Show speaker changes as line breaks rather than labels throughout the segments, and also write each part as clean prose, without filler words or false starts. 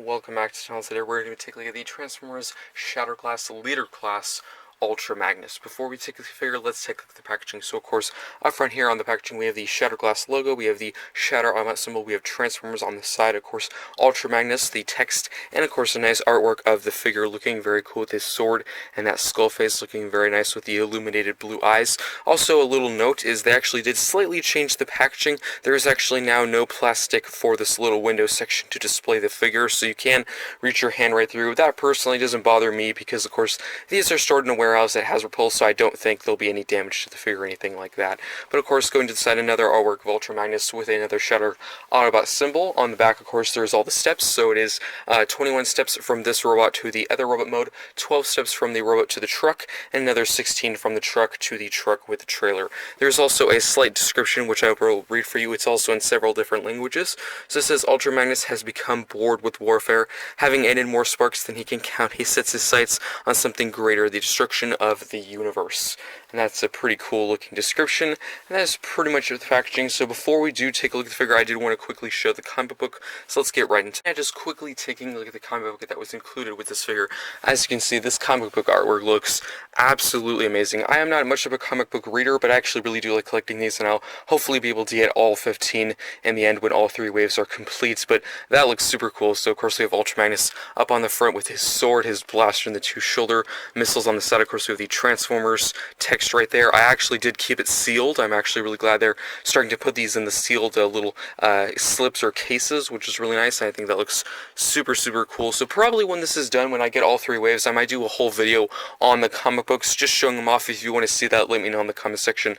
welcome back to the channel. Today we're going to take a look at the Transformers Shatter Class Leader Class Ultra Magnus. Before we take a look at the figure, let's take a look at the packaging. So of course, up front here on the packaging we have the Shatter Glass logo, we have the Shatter automat symbol, we have Transformers on the side, of course, Ultra Magnus, the text, and of course a nice artwork of the figure looking very cool with his sword and that skull face looking very nice with the illuminated blue eyes. Also a little note is they actually did slightly change the packaging. There is actually now no plastic for this little window section to display the figure, so you can reach your hand right through. That personally doesn't bother me because of course these are stored in a warehouse that has repulse, so I don't think there'll be any damage to the figure or anything like that. But of course, going to the side, another artwork of Ultra Magnus with another Shatter Autobot symbol. On the back, of course, there's all the steps, so it is 21 steps from this robot to the other robot mode, 12 steps from the robot to the truck, and another 16 from the truck to the truck with the trailer. There's also a slight description, which I will read for you. It's also in several different languages. So it says, Ultra Magnus has become bored with warfare. Having ended more sparks than he can count, he sets his sights on something greater, the destruction of the universe. And that's a pretty cool looking description, and that's pretty much the packaging. So before we do take a look at the figure, I did want to quickly show the comic book, so let's get right into it. Just quickly taking a look at the comic book that was included with this figure. As you can see, this comic book artwork looks absolutely amazing. I am not much of a comic book reader, but I actually really do like collecting these, and I'll hopefully be able to get all 15 in the end when all 3 waves are complete, but that looks super cool. So of course we have Ultra Magnus up on the front with his sword, his blaster, and the 2 shoulder missiles on the side. Of course we have the Transformers text right there. I actually did keep it sealed. I'm actually really glad they're starting to put these in the sealed little slips or cases, which is really nice. I think that looks super cool. So probably when this is done, when I get all 3 waves, I might do a whole video on the comic books, just showing them off. If you want to see that, let me know in the comment section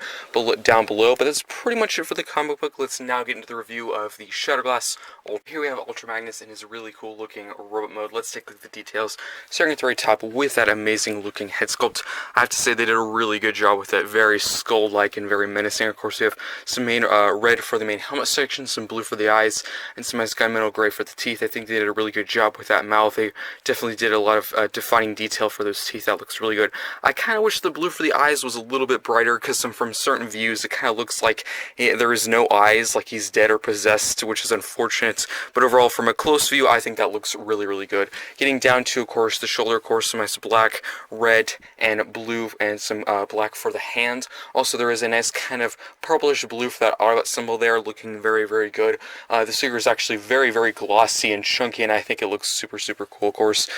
down below. But that's pretty much it for the comic book. Let's now get into the review of the Shatterglass. Here we have Ultra Magnus in his really cool looking robot mode. Let's take a look at the details. Starting at the very top with that amazing looking head sculpt. I have to say they did a really good job with it. Very skull-like and very menacing. Of course, we have some main red for the main helmet section, some blue for the eyes, and some nice gunmetal gray for the teeth. I think they did a really good job with that mouth. They definitely did a lot of defining detail for those teeth. That looks really good. I kind of wish the blue for the eyes was a little bit brighter, because from certain views it kind of looks like there is no eyes, like he's dead or possessed, which is unfortunate. But overall, from a close view, I think that looks really good. Getting down to, of course, the shoulder, of course, some nice black, red, and blue, and some black for the hand. Also, there is a nice kind of purplish blue for that Autobot symbol there, looking very good. This figure is actually very glossy and chunky, and I think it looks super cool. Of course,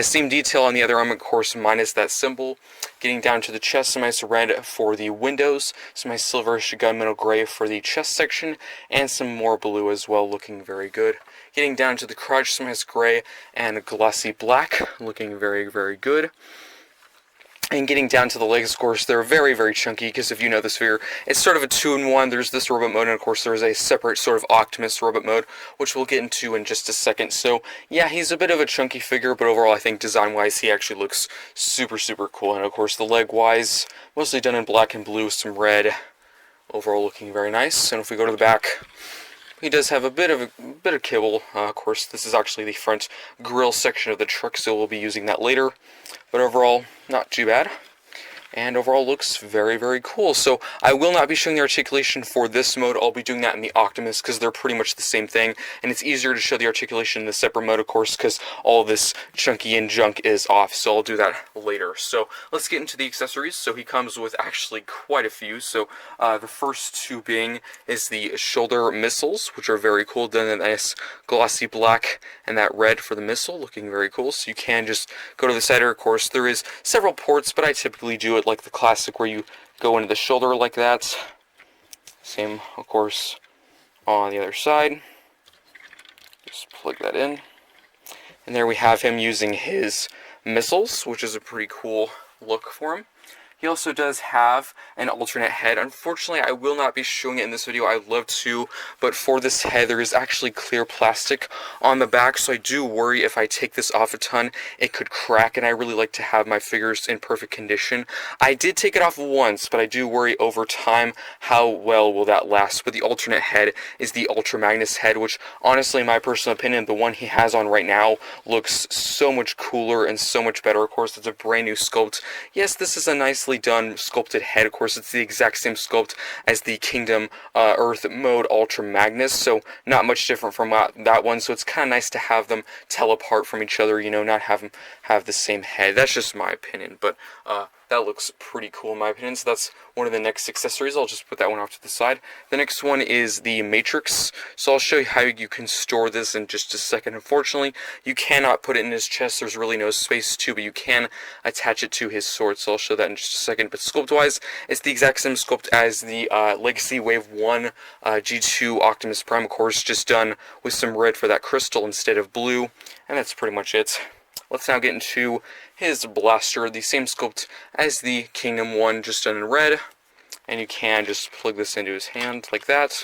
same detail on the other arm, of course, minus that symbol. Getting down to the chest, some nice red for the windows, some nice silverish gunmetal gray for the chest section, and some more blue as well, looking very good. Getting down to the crotch, some nice gray and glossy black, looking very good. And getting down to the legs, of course, they're very chunky, because if you know this figure, it's sort of a 2-in-1. There's this robot mode, and of course there's a separate sort of Optimus robot mode, which we'll get into in just a second. So yeah, he's a bit of a chunky figure, but overall I think design-wise he actually looks super cool. And of course the leg-wise, mostly done in black and blue, some red, overall looking very nice. And if we go to the back, he does have a bit of kibble. Of course, this is actually the front grille section of the truck, so we'll be using that later. But overall, not too bad. And overall looks very cool. So I will not be showing the articulation for this mode. I'll be doing that in the Optimus, because they're pretty much the same thing, and it's easier to show the articulation in the separate mode, of course, because all this chunky and junk is off. So I'll do that later. So let's get into the accessories. So he comes with actually quite a few. So the first 2 being is the shoulder missiles, which are very cool. Then a nice glossy black and that red for the missile, looking very cool. So you can just go to the side. Of course, there is several ports, but I typically do it like the classic, where you go into the shoulder like that. Same, of course, on the other side. Just plug that in. And there we have him using his missiles, which is a pretty cool look for him. He also does have an alternate head. Unfortunately, I will not be showing it in this video. I'd love to, but for this head, there is actually clear plastic on the back, so I do worry if I take this off a ton, it could crack, and I really like to have my figures in perfect condition. I did take it off once, but I do worry over time how well will that last. But the alternate head is the Ultra Magnus head, which honestly, in my personal opinion, the one he has on right now looks so much cooler and so much better. Of course, it's a brand new sculpt. Yes, this is a nice nicely done sculpted head. Of course, it's the exact same sculpt as the Kingdom Earth mode Ultra Magnus, so not much different from that one. So it's kind of nice to have them tell apart from each other, you know, not have them have the same head. That's just my opinion, but that looks pretty cool in my opinion. So that's one of the next accessories. I'll just put that one off to the side. The next one is the Matrix. So I'll show you how you can store this in just a second. Unfortunately, you cannot put it in his chest. There's really no space to, but you can attach it to his sword. So I'll show that in just a second. But sculpt-wise, it's the exact same sculpt as the Legacy Wave 1 G2 Optimus Prime, of course, just done with some red for that crystal instead of blue. And that's pretty much it. Let's now get into his blaster, the same sculpt as the Kingdom 1, just done in red. And you can just plug this into his hand like that.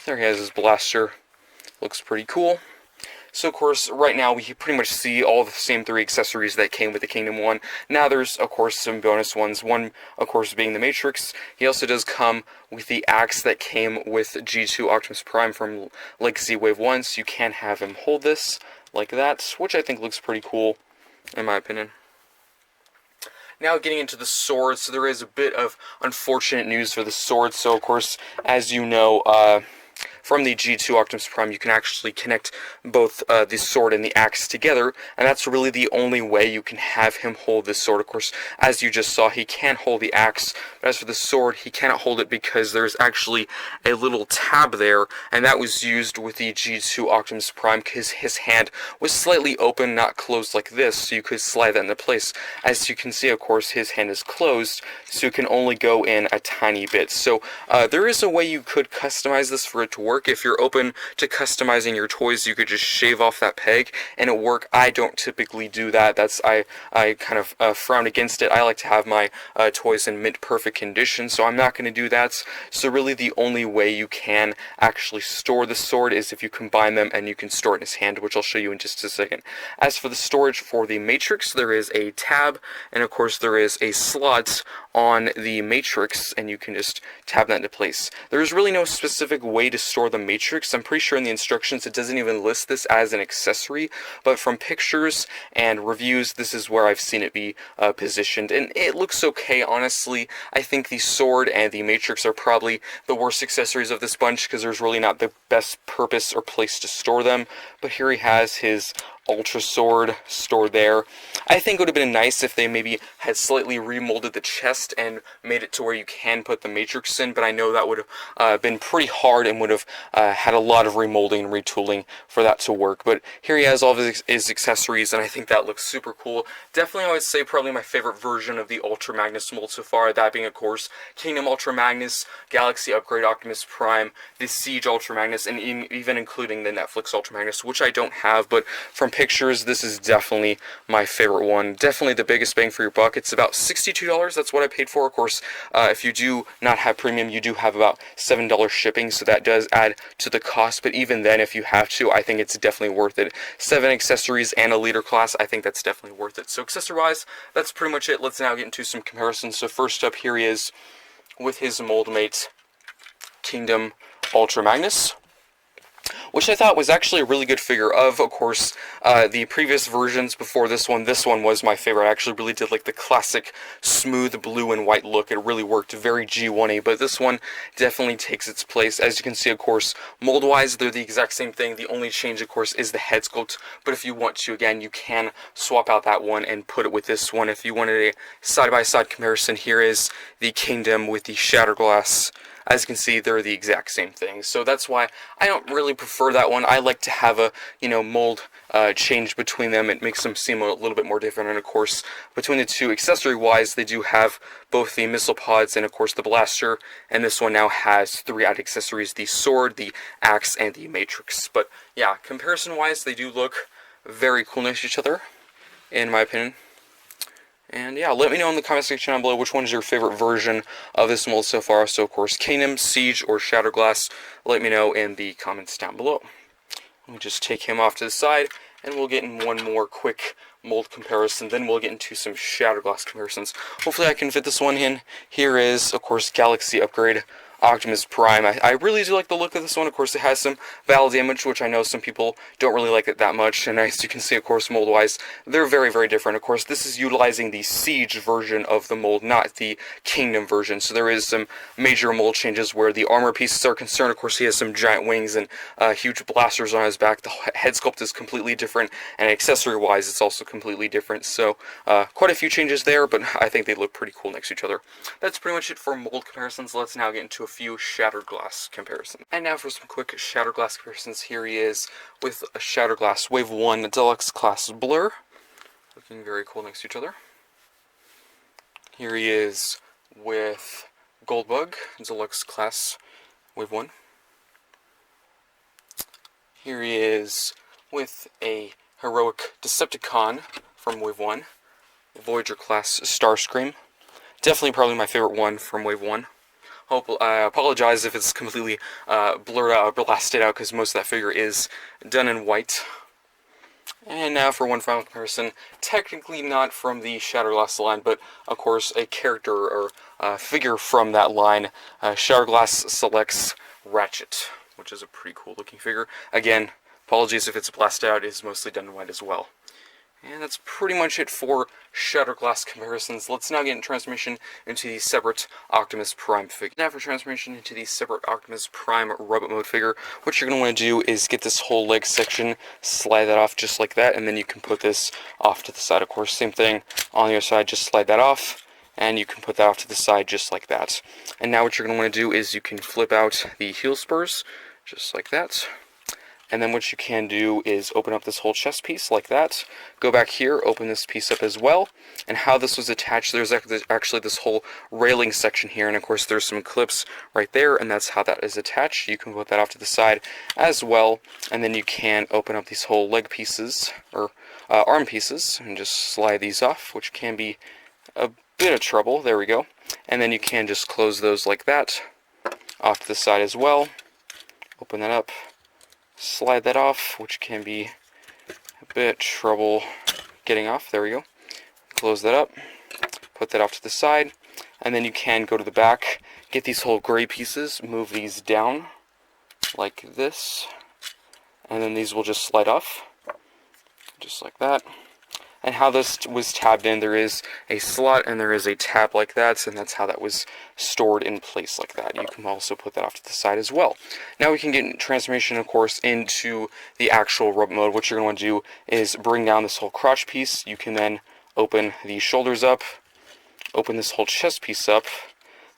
There he has his blaster. Looks pretty cool. So, of course, right now we pretty much see all the same 3 accessories that came with the Kingdom 1. Now there's, of course, some bonus ones. One, of course, being the Matrix. He also does come with the axe that came with G2 Optimus Prime from Legacy Wave 1. So you can have him hold this like that, which I think looks pretty cool, in my opinion. Now getting into the sword, so there is a bit of unfortunate news for the sword. So, of course, as you know, from the G2 Optimus Prime, you can actually connect both the sword and the axe together, and that's really the only way you can have him hold this sword. Of course, as you just saw, he can hold the axe, but as for the sword, he cannot hold it because there's actually a little tab there, and that was used with the G2 Optimus Prime because his hand was slightly open, not closed like this, so you could slide that into place. As you can see, of course, his hand is closed, so you can only go in a tiny bit. So there is a way you could customize this for it to work. If you're open to customizing your toys, you could just shave off that peg and it'll work. I don't typically do that. I kind of frown against it. I like to have my toys in mint perfect condition, so I'm not going to do that. So really the only way you can actually store the sword is if you combine them and you can store it in his hand, which I'll show you in just a second. As for the storage for the Matrix, there is a tab, and of course there is a slot on the Matrix, and you can just tab that into place. There's really no specific way to store the Matrix. I'm pretty sure in the instructions it doesn't even list this as an accessory, but from pictures and reviews, this is where I've seen it be positioned, and it looks okay, honestly. I think the sword and the Matrix are probably the worst accessories of this bunch because there's really not the best purpose or place to store them, but here he has his Ultra Sword stored there. I think it would have been nice if they maybe had slightly remolded the chest and made it to where you can put the Matrix in, but I know that would have been pretty hard and would have had a lot of remolding and retooling for that to work. But here he has all of his accessories, and I think that looks super cool. Definitely, I would say probably my favorite version of the Ultra Magnus mold so far, that being, of course, Kingdom Ultra Magnus, Galaxy Upgrade Optimus Prime, the Siege Ultra Magnus, and even including the Netflix Ultra Magnus, which I don't have, but from pictures, this is definitely my favorite one. Definitely the biggest bang for your buck. It's about $62. That's what I paid for. Of course, if you do not have premium, you do have about $7 shipping, so that does add to the cost. But even then, if you have to, I think it's definitely worth it. 7 accessories and a leader class, I think that's definitely worth it. So accessory-wise, that's pretty much it. Let's now get into some comparisons. So first up, here he is with his mold mate, Kingdom Ultra Magnus, which I thought was actually a really good figure. Of course, the previous versions before this one was my favorite. I actually really did like the classic smooth blue and white look. It really worked, very G1-y, but this one definitely takes its place. As you can see, of course, mold-wise, they're the exact same thing. The only change, of course, is the head sculpt, but if you want to, again, you can swap out that one and put it with this one. If you wanted a side-by-side comparison, here is the Kingdom with the Shatterglass. As you can see, they're the exact same thing. So that's why I don't really prefer that one. I like to have a, mold change between them. It makes them seem a little bit more different. And of course, between the two, accessory-wise, they do have both the missile pods and of course the blaster. And this one now has 3 added accessories: the sword, the axe, and the Matrix. But yeah, comparison-wise, they do look very cool next to each other, in my opinion. And yeah, let me know in the comment section down below which one is your favorite version of this mold so far. So of course, Kingdom, Siege, or Shatterglass. Let me know in the comments down below. Let me just take him off to the side, and we'll get in one more quick mold comparison. Then we'll get into some Shatterglass comparisons. Hopefully I can fit this one in. Here is, of course, Galaxy Upgrade Optimus Prime. I really do like the look of this one. Of course, it has some battle damage, which I know some people don't really like it that much, and as you can see, of course, mold-wise, they're very, very different. Of course, this is utilizing the Siege version of the mold, not the Kingdom version, so there is some major mold changes where the armor pieces are concerned. Of course, he has some giant wings and huge blasters on his back. The head sculpt is completely different, and accessory-wise, it's also completely different, so quite a few changes there, but I think they look pretty cool next to each other. That's pretty much it for mold comparisons. Let's now get into a few shattered glass comparisons. And now for some quick shattered glass comparisons. Here he is with a shattered glass Wave 1 Deluxe Class Blur, looking very cool next to each other. Here he is with Goldbug Deluxe Class Wave 1. Here he is with a Heroic Decepticon from Wave 1, Voyager Class Starscream. Definitely probably my favorite one from Wave 1. I apologize if it's completely blurred out or blasted out, because most of that figure is done in white. And now for one final comparison, technically not from the Shatterglass line, but of course a character or figure from that line. Shatterglass selects Ratchet, which is a pretty cool looking figure. Again, apologies if it's blasted out, it is mostly done in white as well. And that's pretty much it for Shattered Glass comparisons. Let's now get in transformation into the separate Optimus Prime figure. Now for transformation into the separate Optimus Prime robot mode figure, what you're going to want to do is get this whole leg section, slide that off just like that, and then you can put this off to the side. Of course, same thing on the other side, just slide that off, and you can put that off to the side just like that. And now what you're going to want to do is you can flip out the heel spurs, just like that. And then what you can do is open up this whole chest piece like that. Go back here, open this piece up as well. And how this was attached, there's actually this whole railing section here. And of course there's some clips right there, and that's how that is attached. You can put that off to the side as well. And then you can open up these whole leg pieces, or arm pieces, and just slide these off, which can be a bit of trouble. There we go. And then you can just close those like that, off to the side as well. Open that up. Slide that off, which can be a bit trouble getting off. There we go. Close that up, put that off to the side, and then you can go to the back, get these whole gray pieces, move these down like this, and then these will just slide off, just like that. And how this was tabbed in, there is a slot and there is a tab like that, and that's how that was stored in place like that. You can also put that off to the side as well. Now we can get transformation, of course, into the actual robot mode. What you're going to want to do is bring down this whole crotch piece. You can then open the shoulders up, open this whole chest piece up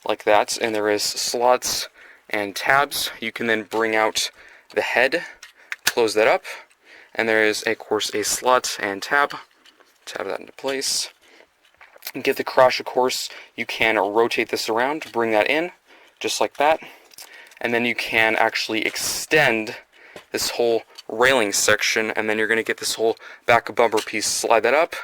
like that, and there is slots and tabs. You can then bring out the head, close that up, and there is, of course, a slot and tab. Tab that into place. And get the crotch, of course, you can rotate this around, bring that in, just like that. And then you can actually extend this whole railing section, and then you're going to get this whole back bumper piece, slide that up,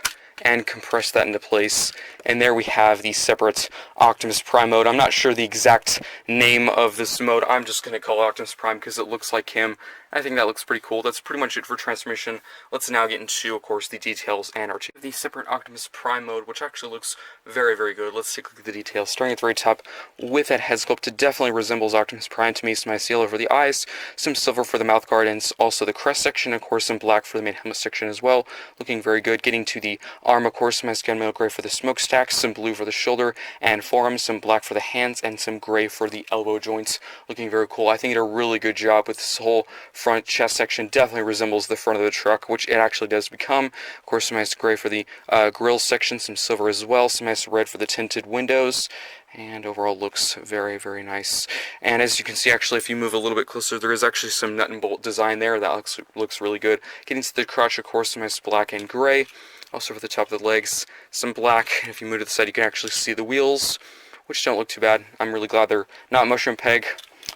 and compress that into place. And there we have the separate Optimus Prime mode. I'm not sure the exact name of this mode. I'm just going to call it Optimus Prime because it looks like him. I think that looks pretty cool. That's pretty much it for transformation. Let's now get into, of course, the details and the separate Optimus Prime mode, which actually looks very, very good. Let's take a look at the details. Starting at the very top with that head sculpt, it definitely resembles Optimus Prime to me. Some nice yellow for the eyes, some silver for the mouth guard, and also the crest section, of course, some black for the main helmet section as well. Looking very good. Getting to the arm, of course, some nice gunmetal gray for the smokestacks, some blue for the shoulder and forearm, some black for the hands, and some gray for the elbow joints. Looking very cool. I think it did a really good job with this whole front chest section. Definitely resembles the front of the truck, which it actually does become. Of course, some nice gray for the grill section, some silver as well, some nice red for the tinted windows, and overall looks very, very nice. And as you can see, actually, if you move a little bit closer, there is actually some nut and bolt design there. That looks really good. Getting to the crotch, of course, some nice black and gray. Also for the top of the legs, some black. And if you move to the side, you can actually see the wheels, which don't look too bad. I'm really glad they're not mushroom peg.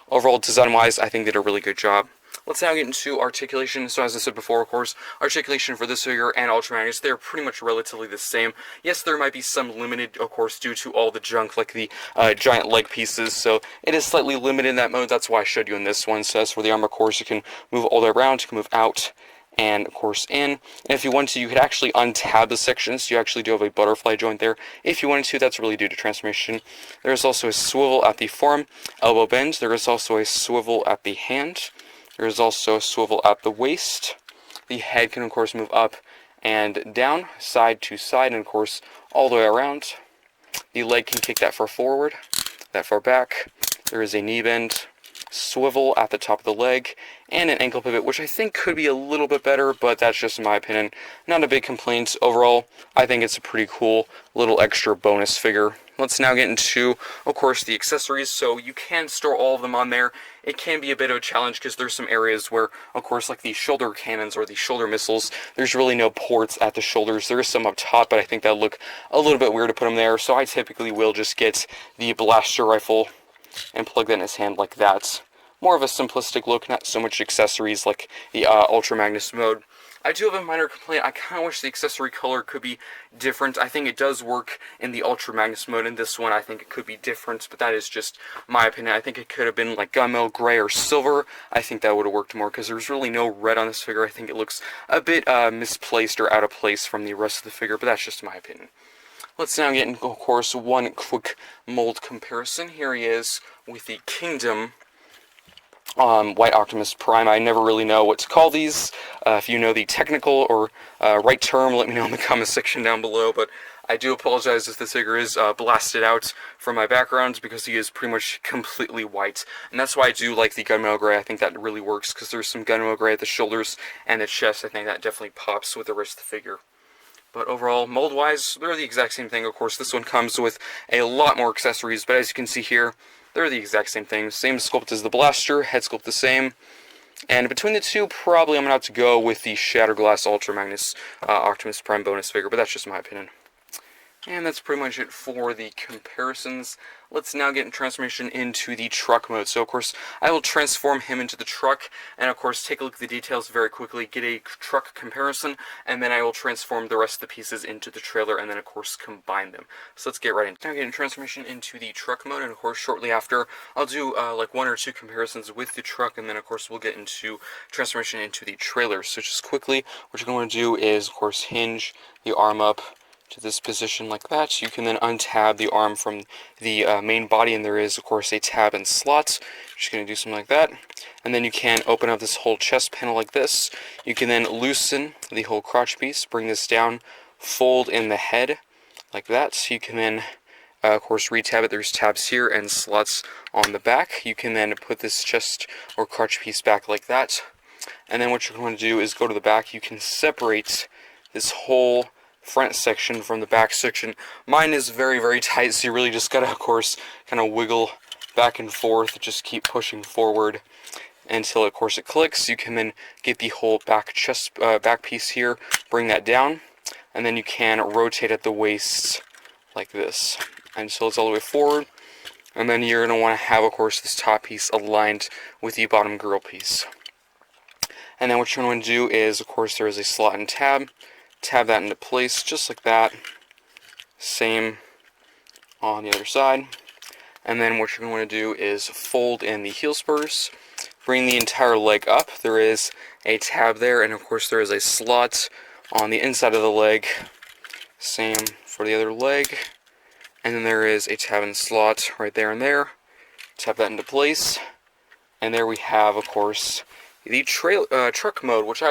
Overall, design-wise, I think they did a really good job. Let's now get into articulation. So as I said before, of course, articulation for this figure and Ultra Magnus, they're pretty much relatively the same. Yes, there might be some limited, of course, due to all the junk, like the giant leg pieces, so it is slightly limited in that mode. That's why I showed you in this one. So as for the arm, of course, you can move all the way around, you can move out and of course in. And if you want to, you could actually untab the section, so you actually do have a butterfly joint there. If you wanted to, that's really due to transformation. There is also a swivel at the forearm, elbow bend. There is also a swivel at the hand. There is also a swivel at the waist. The head can of course move up and down, side to side, and of course all the way around. The leg can kick that far forward, that far back. There is a knee bend, swivel at the top of the leg, and an ankle pivot, which I think could be a little bit better, but that's just my opinion. Not a big complaint. Overall, I think it's a pretty cool little extra bonus figure. Let's now get into, of course, the accessories. So you can store all of them on there. It can be a bit of a challenge because there's some areas where, of course, like the shoulder cannons or the shoulder missiles, there's really no ports at the shoulders. There is some up top, but I think that'll look a little bit weird to put them there. So I typically will just get the blaster rifle and plug that in his hand like that. More of a simplistic look, not so much accessories like the Ultra Magnus mode. I do have a minor complaint. I kind of wish the accessory color could be different. I think it does work in the Ultra Magnus mode. In this one, I think it could be different, but that is just my opinion. I think it could have been like gunmetal gray or silver. I think that would have worked more because there's really no red on this figure. I think it looks a bit misplaced or out of place from the rest of the figure, but that's just my opinion. Let's now get into, of course, one quick mold comparison. Here he is with the Kingdom White Optimus Prime. I never really know what to call these. If you know the technical or right term, let me know in the comment section down below, but I do apologize if this figure is blasted out from my background because he is pretty much completely white. And that's why I do like the gunmetal gray. I think that really works because there's some gunmetal gray at the shoulders and the chest. I think that definitely pops with the rest of the figure. But overall, mold-wise, they're the exact same thing. Of course, this one comes with a lot more accessories, but as you can see here, they're the exact same thing. Same sculpt as the blaster, head sculpt the same. And between the two, probably I'm going to have to go with the Shatterglass Ultra Magnus Optimus Prime bonus figure, but that's just my opinion. And that's pretty much it for the comparisons. Let's now get in transformation into the truck mode. So, of course, I will transform him into the truck, and, of course, take a look at the details very quickly, get a truck comparison, and then I will transform the rest of the pieces into the trailer, and then, of course, combine them. So let's get right into it. Now get in transformation into the truck mode, and, of course, shortly after, I'll do, like, one or two comparisons with the truck, and then, of course, we'll get into transformation into the trailer. So just quickly, what you're going to do is, of course, hinge the arm up to this position like that. You can then untab the arm from the main body, and there is, of course, a tab and slot. Just going to do something like that. And then you can open up this whole chest panel like this. You can then loosen the whole crotch piece, bring this down, fold in the head like that. So you can then, of course, retab it. There's tabs here and slots on the back. You can then put this chest or crotch piece back like that. And then what you're going to do is go to the back. You can separate this whole front section from the back section. Mine is very, very tight, so you really just gotta, of course, kind of wiggle back and forth, just keep pushing forward until, of course, it clicks. You can then get the whole back chest, back piece here, bring that down, and then you can rotate at the waist like this until it's all the way forward. And then you're gonna want to have, of course, this top piece aligned with the bottom grill piece. And then what you're going to do is, of course, there is a slot and tab. Tab that into place just like that. Same on the other side. And then what you're going to do is fold in the heel spurs. Bring the entire leg up. There is a tab there, and of course there is a slot on the inside of the leg. Same for the other leg. And then there is a tab and slot right there and there. Tap that into place. And there we have, of course, the truck mode, which I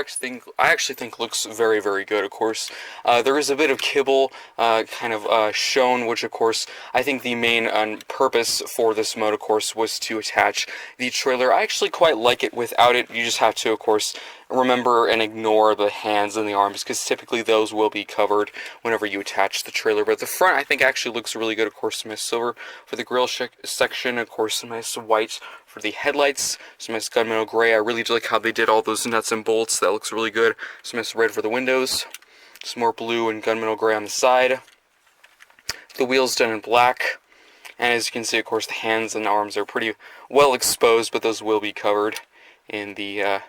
actually think looks very, very good. Of course, there is a bit of kibble kind of shown, which of course I think the main purpose for this mode, of course, was to attach the trailer. I actually quite like it without it. You just have to, of course, remember and ignore the hands and the arms, because typically those will be covered whenever you attach the trailer. But the front, I think, actually looks really good. Of course, some nice silver for the grill section. Of course, some nice white for the headlights. Some nice gunmetal gray. I really do like how they did all those nuts and bolts. That looks really good. Some nice red for the windows. Some more blue and gunmetal gray on the side. The wheels done in black. And as you can see, of course, the hands and arms are pretty well exposed, but those will be covered in the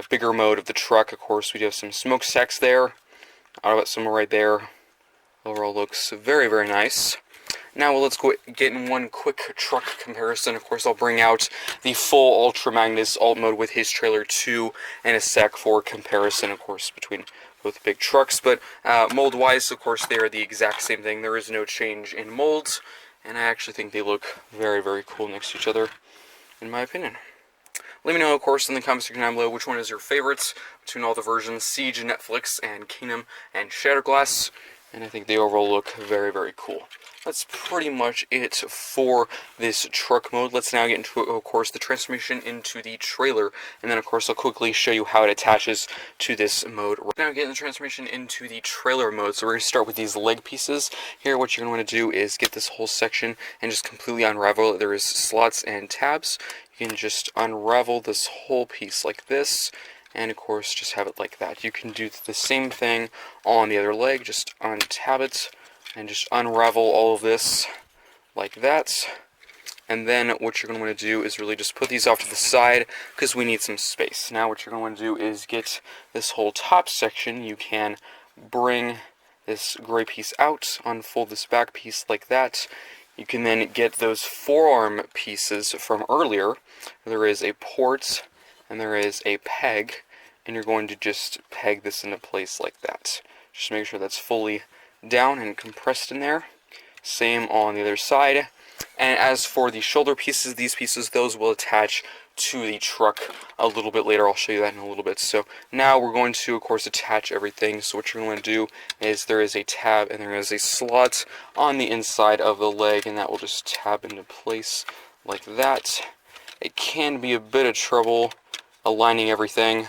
bigger mode of the truck. Of course, we do have some smokestacks there. Some right there. Overall looks very, very nice. Now let's go get in one quick truck comparison. Of course, I'll bring out the full Ultra Magnus alt mode with his trailer 2 in a sec for comparison, of course, between both big trucks. But mold-wise, of course, they are the exact same thing. There is no change in molds, and I actually think they look very, very cool next to each other, in my opinion. Let me know, of course, in the comment section down below which one is your favorites between all the versions, Siege, Netflix, and Kingdom, and Shatterglass. And I think they overall look very, very cool. That's pretty much it for this truck mode. Let's now get into, of course, the transformation into the trailer. And then, of course, I'll quickly show you how it attaches to this mode. Now getting the transformation into the trailer mode. So we're going to start with these leg pieces. Here, what you're going to want to do is get this whole section and just completely unravel it. There is slots and tabs. You can just unravel this whole piece like this. And of course, just have it like that. You can do the same thing on the other leg. Just untab it and just unravel all of this like that. And then what you're going to want to do is really just put these off to the side because we need some space. Now what you're going to want to do is get this whole top section. You can bring this gray piece out, unfold this back piece like that. You can then get those forearm pieces from earlier. There is a port and there is a peg, and you're going to just peg this into place like that. Just make sure that's fully down and compressed in there. Same on the other side. And as for the shoulder pieces, these pieces, those will attach to the truck a little bit later. I'll show you that in a little bit. So now we're going to, of course, attach everything. So what you're going to do is there is a tab and there is a slot on the inside of the leg, and that will just tab into place like that. It can be a bit of trouble aligning everything,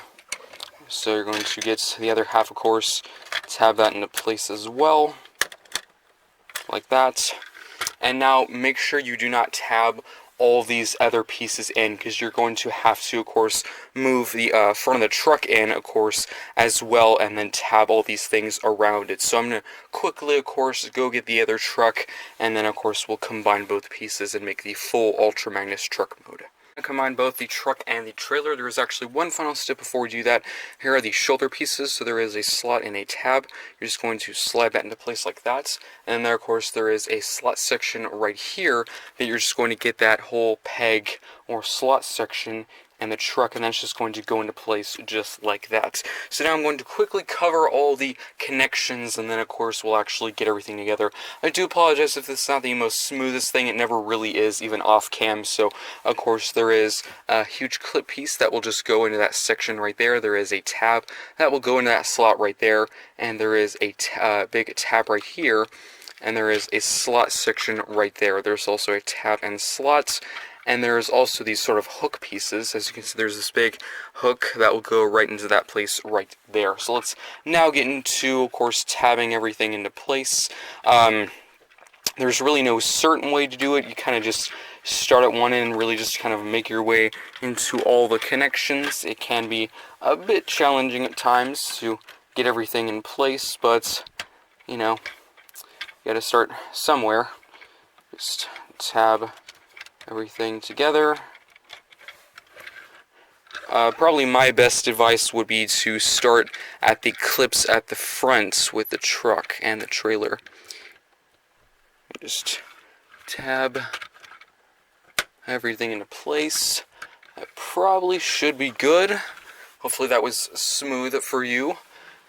so you're going to get the other half, of course, tab that into place as well, like that. And now make sure you do not tab all these other pieces in, because you're going to have to, of course, move the front of the truck in, of course, as well, and then tab all these things around it. So I'm going to quickly, of course, go get the other truck, and then, of course, we'll combine both pieces and make the full Ultra Magnus truck mode. Combine both the truck and the trailer. There is actually one final step before we do that. Here are the shoulder pieces. So there is a slot and a tab. You're just going to slide that into place like that. And then there, of course, there is a slot section right here that you're just going to get that whole peg or slot section and the truck, and that's just going to go into place just like that. So now I'm going to quickly cover all the connections, and then of course we'll actually get everything together. I do apologize if this is not the most smoothest thing. It never really is, even off cam. So of course there is a huge clip piece that will just go into that section right there. There is a tab that will go into that slot right there, and there is a big tab right here, and there is a slot section right there. There's also a tab and slots. And there's also these sort of hook pieces. As you can see, there's this big hook that will go right into that place right there. So let's now get into, of course, tabbing everything into place. There's really no certain way to do it. You kind of just start at one end and really just kind of make your way into all the connections. It can be a bit challenging at times to get everything in place, but, you know, you gotta start somewhere. Just tab everything together. Probably my best advice would be to start at the clips at the front with the truck and the trailer. Just tab everything into place. That probably should be good. Hopefully that was smooth for you.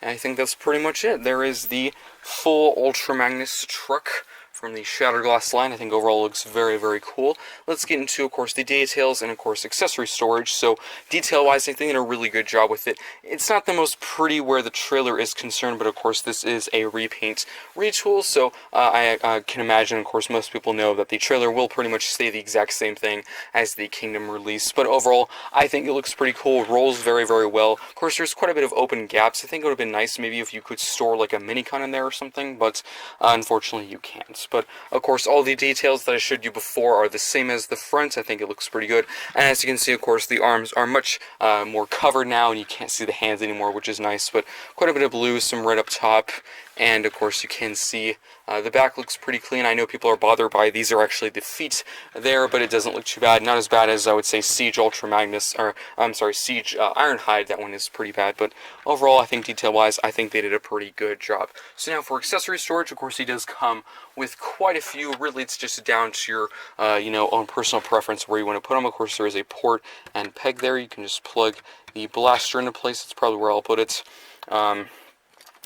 And I think that's pretty much it. There is the full Ultra Magnus truck from the Shatterglass line. I think overall looks very, very cool. Let's get into, of course, the details and, of course, accessory storage. So, detail-wise, I think they did a really good job with it. It's not the most pretty where the trailer is concerned, but, of course, this is a repaint retool, so I can imagine, of course, most people know that the trailer will pretty much stay the exact same thing as the Kingdom release, but overall, I think it looks pretty cool. It rolls very, very well. Of course, there's quite a bit of open gaps. I think it would have been nice maybe if you could store, like, a mini-con in there or something, but unfortunately, you can't. But, of course, all the details that I showed you before are the same as the front. I think it looks pretty good. And as you can see, of course, the arms are much more covered now, and you can't see the hands anymore, which is nice. But quite a bit of blue, some red up top, and of course you can see the back looks pretty clean. I know people are bothered by these are actually the feet there, but it doesn't look too bad. Not as bad as I would say Siege Ultra Magnus, or I'm sorry, Siege Ironhide. That one is pretty bad, but overall I think detail-wise, I think they did a pretty good job. So now for accessory storage, of course he does come with quite a few. Really, it's just down to your own personal preference where you want to put them. Of course, there is a port and peg there. You can just plug the blaster into place. That's probably where I'll put it.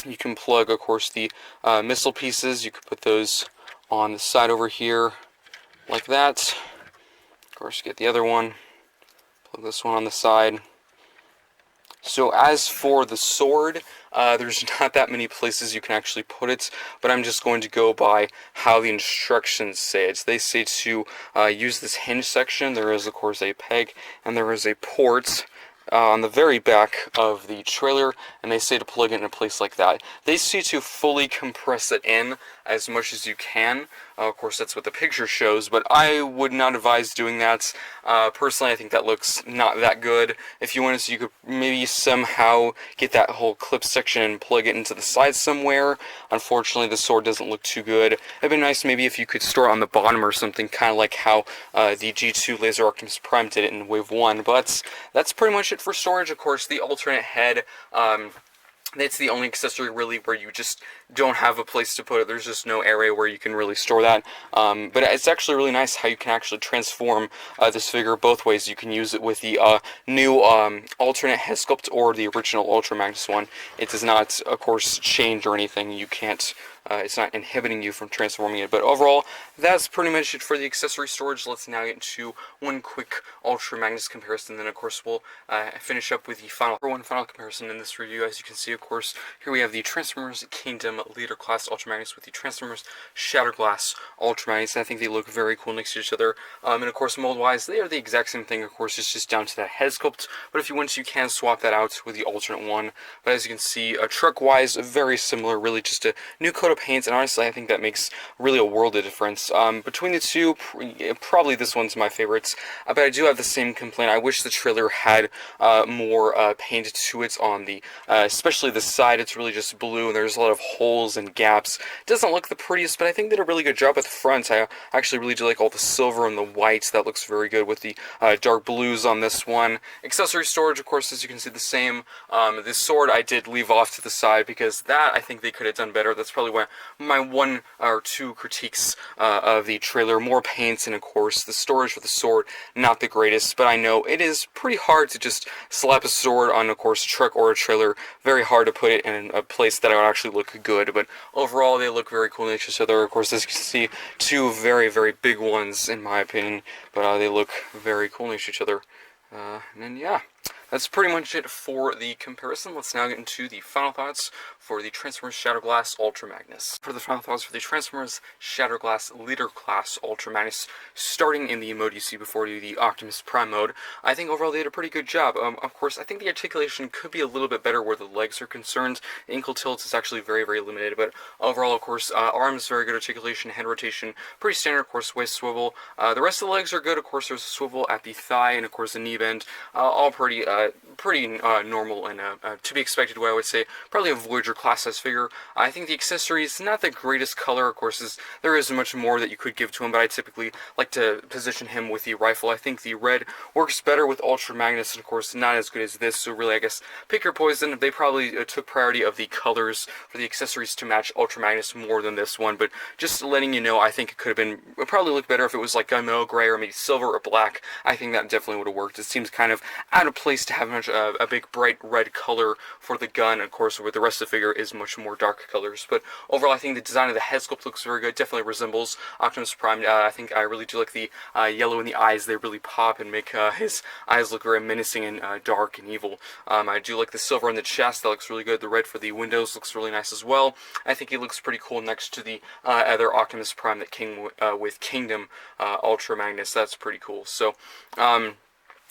You can plug, of course, the missile pieces. You could put those on the side over here, like that. Of course, you get the other one. Plug this one on the side. So as for the sword, there's not that many places you can actually put it, but I'm just going to go by how the instructions say it. They say to use this hinge section. There is, of course, a peg, and there is a port on the very back of the trailer, and they say to plug it in a place like that. They say to fully compress it in as much as you can. Of course, that's what the picture shows, but I would not advise doing that. Personally, I think that looks not that good. If you wanted to, you could maybe somehow get that whole clip section and plug it into the side somewhere. Unfortunately, the sword doesn't look too good. It'd be nice maybe if you could store it on the bottom or something, kind of like how the G2 Laser Optimus Prime did it in Wave 1, but that's pretty much it for storage. Of course, the alternate head, it's the only accessory really where you just don't have a place to put it. There's just no area where you can really store that. But it's actually really nice how you can actually transform this figure both ways. You can use it with the new alternate head sculpt or the original Ultra Magnus one. It does not, of course, change or anything. You can't. It's not inhibiting you from transforming it. But overall, that's pretty much it for the accessory storage. Let's now get into one quick Ultra Magnus comparison. Then, of course, we'll finish up with the final comparison in this review. As you can see, of course, here we have the Transformers Kingdom Leader Class Ultra Magnus with the Transformers Shatterglass Ultra Magnus. I think they look very cool next to each other. And, of course, mold-wise, they are the exact same thing. Of course, it's just down to that head sculpt. But if you want to, you can swap that out with the alternate one. But as you can see, truck-wise, very similar. Really just a new coat of paint, and honestly I think that makes really a world of difference. Between the two, probably this one's my favorites, but I do have the same complaint. I wish the trailer had more paint to it on the, especially the side. It's really just blue, and there's a lot of holes and gaps. It doesn't look the prettiest, but I think they did a really good job at the front. I actually really do like all the silver and the white. That looks very good with the dark blues on this one. Accessory storage, of course, as you can see, the same. This sword I did leave off to the side because that I think they could have done better. That's probably my one or two critiques of the trailer. More paints, and of course the storage for the sword not the greatest, but I know it is pretty hard to just slap a sword on, of course, a truck or a trailer. Very hard to put it in a place that would actually look good, but overall they look very cool next to each other. Of course, as you can see, two very, very big ones in my opinion, but they look very cool next to each other. And then, yeah, that's pretty much it for the comparison. Let's now get into the final thoughts for the Transformers Shatterglass Ultra Magnus. For the final thoughts for the Transformers Shatterglass Leader Class Ultra Magnus, starting in the mode you see before you, the Optimus Prime mode, I think overall they did a pretty good job. Of course, I think the articulation could be a little bit better where the legs are concerned. The ankle tilt is actually very, very limited, but overall, of course, arms, very good articulation, head rotation, pretty standard, of course, waist swivel. The rest of the legs are good. Of course, there's a swivel at the thigh, and of course the knee bend, all pretty normal and to be expected way, I would say. Probably a Voyager class size figure. I think the accessories, not the greatest color, of course, there is much more that you could give to him, but I typically like to position him with the rifle. I think the red works better with Ultra Magnus, and of course not as good as this, so really I guess pick your poison. They probably took priority of the colors for the accessories to match Ultra Magnus more than this one, but just letting you know, I think it could have been, it probably looked better if it was like gunmetal gray or maybe silver or black. I think that definitely would have worked. It seems kind of out of place to have a big bright red color for the gun, of course, where the rest of the figure is much more dark colors. But overall, I think the design of the head sculpt looks very good. Definitely resembles Optimus Prime. I think I really do like the yellow in the eyes. They really pop and make his eyes look very menacing and dark and evil. I do like the silver in the chest. That looks really good. The red for the windows looks really nice as well. I think he looks pretty cool next to the other Optimus Prime that came with Kingdom Ultra Magnus. That's pretty cool. So,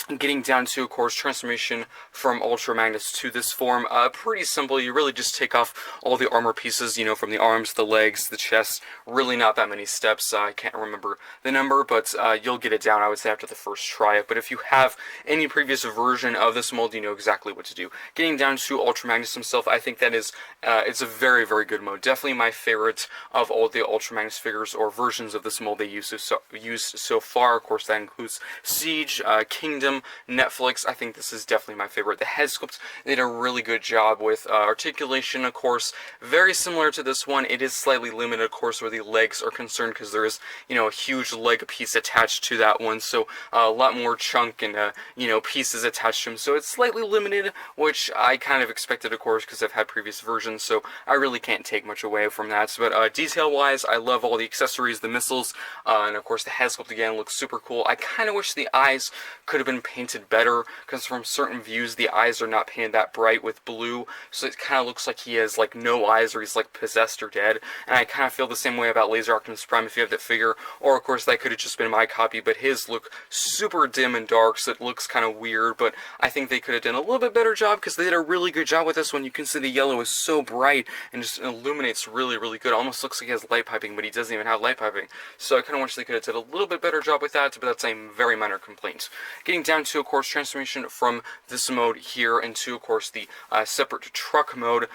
Getting down to, of course, transformation from Ultra Magnus to this form, pretty simple. You really just take off all the armor pieces, you know, from the arms, the legs, the chest. Really not that many steps. I can't remember the number, but you'll get it down, I would say, after the first try. But if you have any previous version of this mold, you know exactly what to do. Getting down to Ultra Magnus himself, I think that is, it's a very, very good mode. Definitely my favorite of all the Ultra Magnus figures or versions of this mold they used so far. Of course, that includes Siege, Kingdom, Netflix. I think this is definitely my favorite. The head sculpt, they did a really good job with articulation, of course. Very similar to this one. It is slightly limited, of course, where the legs are concerned, because there is, you know, a huge leg piece attached to that one, so a lot more chunk and, you know, pieces attached to them. So it's slightly limited, which I kind of expected, of course, because I've had previous versions, so I really can't take much away from that. But detail-wise, I love all the accessories, the missiles, and of course the head sculpt again looks super cool. I kind of wish the eyes could have been painted better, because from certain views the eyes are not painted that bright with blue, so it kind of looks like he has like no eyes, or he's like possessed or dead. And I kind of feel the same way about Laser Optimus Prime if you have that figure, or of course that could have just been my copy, but his look super dim and dark, so it looks kind of weird. But I think they could have done a little bit better job, because they did a really good job with this one. You can see the yellow is so bright and just illuminates really, really good. Almost looks like he has light piping, but he doesn't even have light piping. So I kind of wish they could have did a little bit better job with that, but that's a very minor complaint. Getting down to, of course, transformation from this mode here into, of course, the separate truck mode.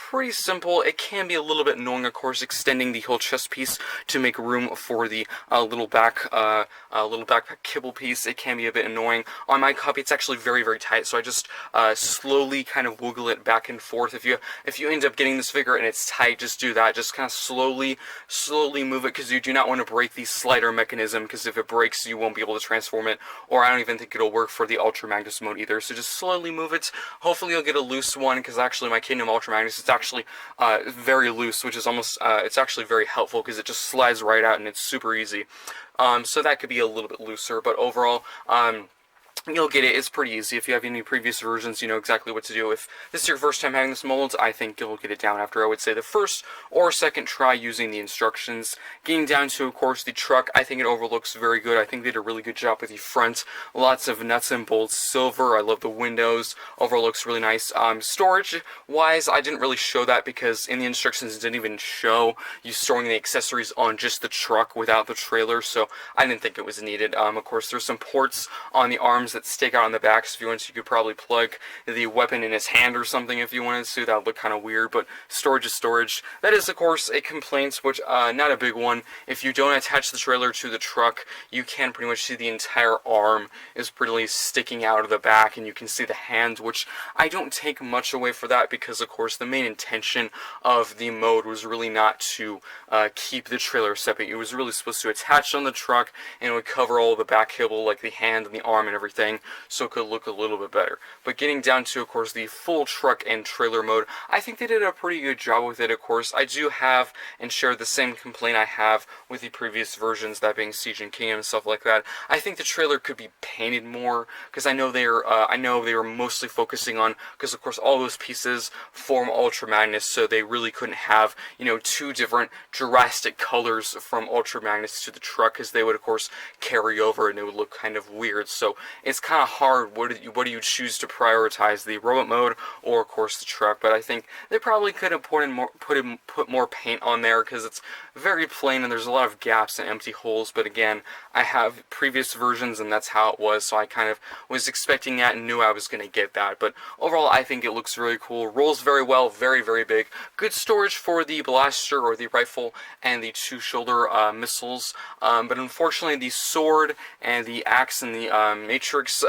Pretty simple. It can be a little bit annoying, of course, extending the whole chest piece to make room for the little backpack kibble piece. It can be a bit annoying. On my copy, it's actually very, very tight, so I just slowly kind of wiggle it back and forth. If you end up getting this figure and it's tight, just do that. Just kind of slowly move it, because you do not want to break the slider mechanism, because if it breaks, you won't be able to transform it, or I don't even think it'll work for the Ultra Magnus mode either. So just slowly move it. Hopefully you'll get a loose one, because actually my Kingdom Ultra Magnus is actually very loose, which is almost, it's actually very helpful, because it just slides right out and it's super easy. So that could be a little bit looser, but overall, you'll get it. It's pretty easy. If you have any previous versions, you know exactly what to do. If this is your first time having this mold, I think you'll get it down after, I would say, the first or second try using the instructions. Getting down to, of course, the truck, I think it overlooks very good. I think they did a really good job with the front. Lots of nuts and bolts, silver. I love the windows. Overlooks really nice. Storage-wise, I didn't really show that, because in the instructions it didn't even show you storing the accessories on just the truck without the trailer, so I didn't think it was needed. Of course, there's some ports on the arms that stick out on the back, so if you wanted to, you could probably plug the weapon in his hand or something if you wanted to. That would look kind of weird, but storage is storage. That is, of course, a complaint, which, not a big one. If you don't attach the trailer to the truck, you can pretty much see the entire arm is pretty sticking out of the back, and you can see the hand, which I don't take much away for that, because, of course, the main intention of the mode was really not to keep the trailer separate. It was really supposed to attach on the truck, and it would cover all the back cable, like the hand and the arm and everything, so it could look a little bit better. But getting down to, of course, the full truck and trailer mode, I think they did a pretty good job with it. Of course, I do have and share the same complaint I have with the previous versions, that being Siege and Kingdom and stuff like that. I think the trailer could be painted more, because I know they were mostly focusing on, because of course all those pieces form Ultra Magnus, so they really couldn't have, you know, two different drastic colors from Ultra Magnus to the truck, because they would of course carry over and it would look kind of weird. So it's kind of hard. What do you choose to prioritize, the robot mode or of course the truck? But I think they probably could have put more paint on there, because it's very plain and there's a lot of gaps and empty holes. But again, I have previous versions and that's how it was, so I kind of was expecting that and knew I was going to get that. But overall, I think it looks really cool. Rolls very well, very, very big. Good storage for the blaster or the rifle and the two shoulder missiles. But unfortunately, the sword and the axe and the matrix,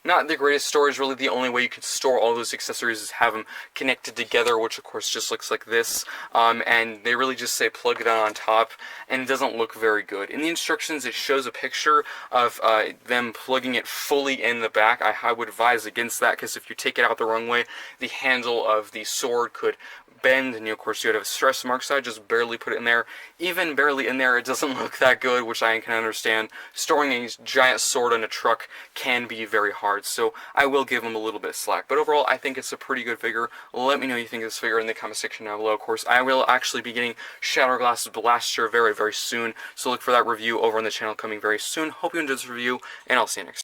not the greatest storage. Really, the only way you could store all those accessories is have them connected together, which of course just looks like this. And they really just say plug it on top, and it doesn't look very good. In the instructions, it shows a picture of them plugging it fully in the back. I would advise against that, because if you take it out the wrong way, the handle of the sword could bend, and of course you would have a stress mark. So I just barely put it in there. Even barely in there, it doesn't look that good, which I can understand. Storing a giant sword on a truck can be very hard, so I will give them a little bit of slack. But overall, I think it's a pretty good figure. Let me know what you think of this figure in the comment section down below. Of course, I will actually be getting Shatterglass Blaster very, very soon, so look for that review over on the channel coming very soon. Hope you enjoyed this review, and I'll see you next time.